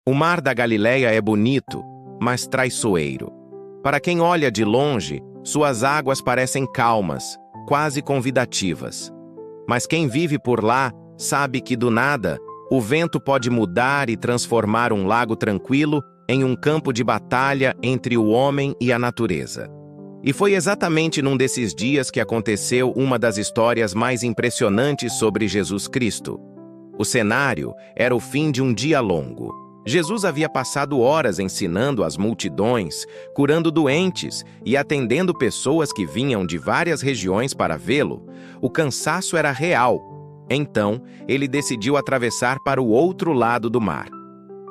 O mar da Galileia é bonito, mas traiçoeiro. Para quem olha de longe, suas águas parecem calmas, quase convidativas. Mas quem vive por lá sabe que do nada, o vento pode mudar e transformar um lago tranquilo em um campo de batalha entre o homem e a natureza. E foi exatamente num desses dias que aconteceu uma das histórias mais impressionantes sobre Jesus Cristo. O cenário era o fim de um dia longo. Jesus havia passado horas ensinando as multidões, curando doentes e atendendo pessoas que vinham de várias regiões para vê-lo. O cansaço era real. Então, ele decidiu atravessar para o outro lado do mar.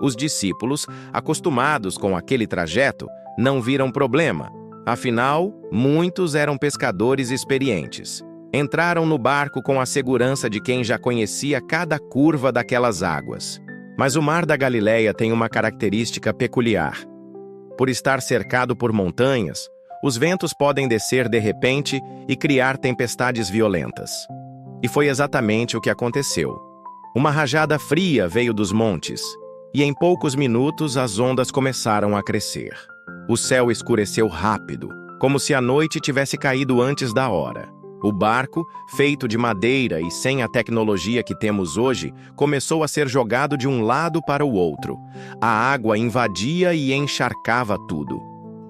Os discípulos, acostumados com aquele trajeto, não viram problema. Afinal, muitos eram pescadores experientes. Entraram no barco com a segurança de quem já conhecia cada curva daquelas águas. Mas o mar da Galileia tem uma característica peculiar. Por estar cercado por montanhas, os ventos podem descer de repente e criar tempestades violentas. E foi exatamente o que aconteceu. Uma rajada fria veio dos montes, e em poucos minutos as ondas começaram a crescer. O céu escureceu rápido, como se a noite tivesse caído antes da hora. O barco, feito de madeira e sem a tecnologia que temos hoje, começou a ser jogado de um lado para o outro. A água invadia e encharcava tudo.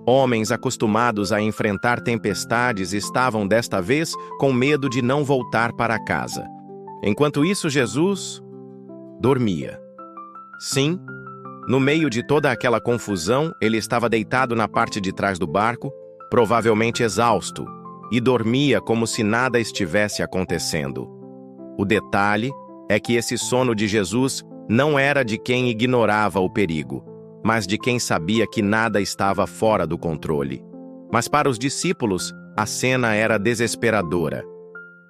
Homens acostumados a enfrentar tempestades estavam desta vez com medo de não voltar para casa. Enquanto isso, Jesus dormia. Sim, no meio de toda aquela confusão, ele estava deitado na parte de trás do barco, provavelmente exausto, e dormia como se nada estivesse acontecendo. O detalhe é que esse sono de Jesus não era de quem ignorava o perigo, mas de quem sabia que nada estava fora do controle. Mas para os discípulos, a cena era desesperadora.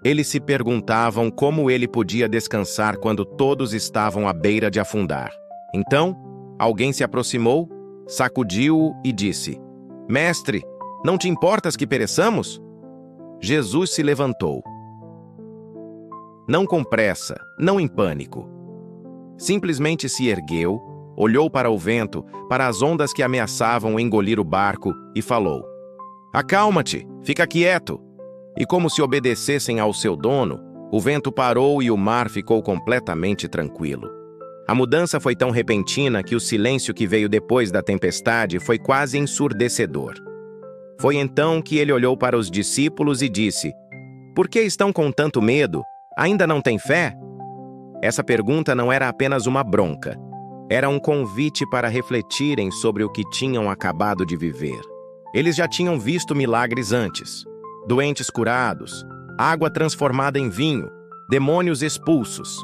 Eles se perguntavam como ele podia descansar quando todos estavam à beira de afundar. Então, alguém se aproximou, sacudiu-o e disse: "Mestre, não te importas que pereçamos?" Jesus se levantou. Não com pressa, não em pânico. Simplesmente se ergueu, olhou para o vento, para as ondas que ameaçavam engolir o barco e falou: "Acalma-te, fica quieto." E como se obedecessem ao seu dono, o vento parou e o mar ficou completamente tranquilo. A mudança foi tão repentina que o silêncio que veio depois da tempestade foi quase ensurdecedor. Foi então que ele olhou para os discípulos e disse: "Por que estão com tanto medo? Ainda não têm fé?" Essa pergunta não era apenas uma bronca. Era um convite para refletirem sobre o que tinham acabado de viver. Eles já tinham visto milagres antes. Doentes curados, água transformada em vinho, demônios expulsos.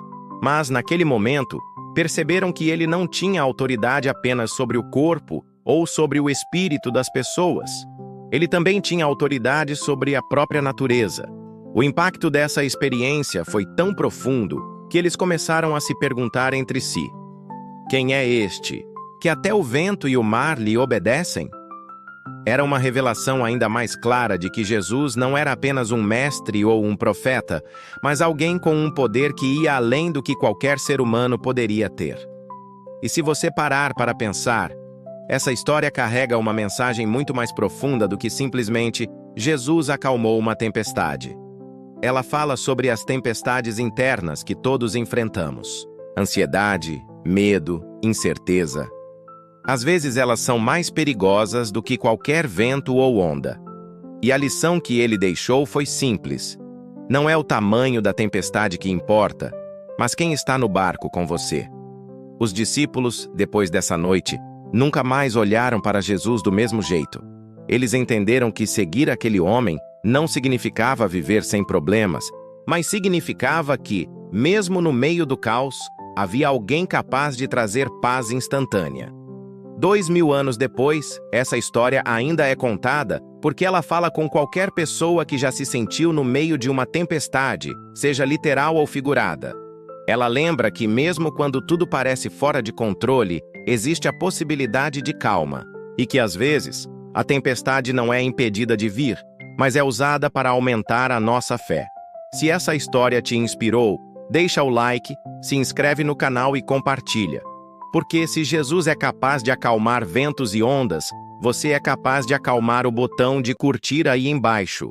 Mas, naquele momento, perceberam que ele não tinha autoridade apenas sobre o corpo ou sobre o espírito das pessoas. Ele também tinha autoridade sobre a própria natureza. O impacto dessa experiência foi tão profundo que eles começaram a se perguntar entre si: quem é este, que até o vento e o mar lhe obedecem? Era uma revelação ainda mais clara de que Jesus não era apenas um mestre ou um profeta, mas alguém com um poder que ia além do que qualquer ser humano poderia ter. E se você parar para pensar, essa história carrega uma mensagem muito mais profunda do que simplesmente Jesus acalmou uma tempestade. Ela fala sobre as tempestades internas que todos enfrentamos. Ansiedade, medo, incerteza. Às vezes elas são mais perigosas do que qualquer vento ou onda. E a lição que ele deixou foi simples. Não é o tamanho da tempestade que importa, mas quem está no barco com você. Os discípulos, depois dessa noite, nunca mais olharam para Jesus do mesmo jeito. Eles entenderam que seguir aquele homem não significava viver sem problemas, mas significava que, mesmo no meio do caos, havia alguém capaz de trazer paz instantânea. 2000 anos depois, essa história ainda é contada porque ela fala com qualquer pessoa que já se sentiu no meio de uma tempestade, seja literal ou figurada. Ela lembra que mesmo quando tudo parece fora de controle, existe a possibilidade de calma, e que às vezes, a tempestade não é impedida de vir, mas é usada para aumentar a nossa fé. Se essa história te inspirou, deixa o like, se inscreve no canal e compartilha. Porque se Jesus é capaz de acalmar ventos e ondas, você é capaz de acalmar o botão de curtir aí embaixo.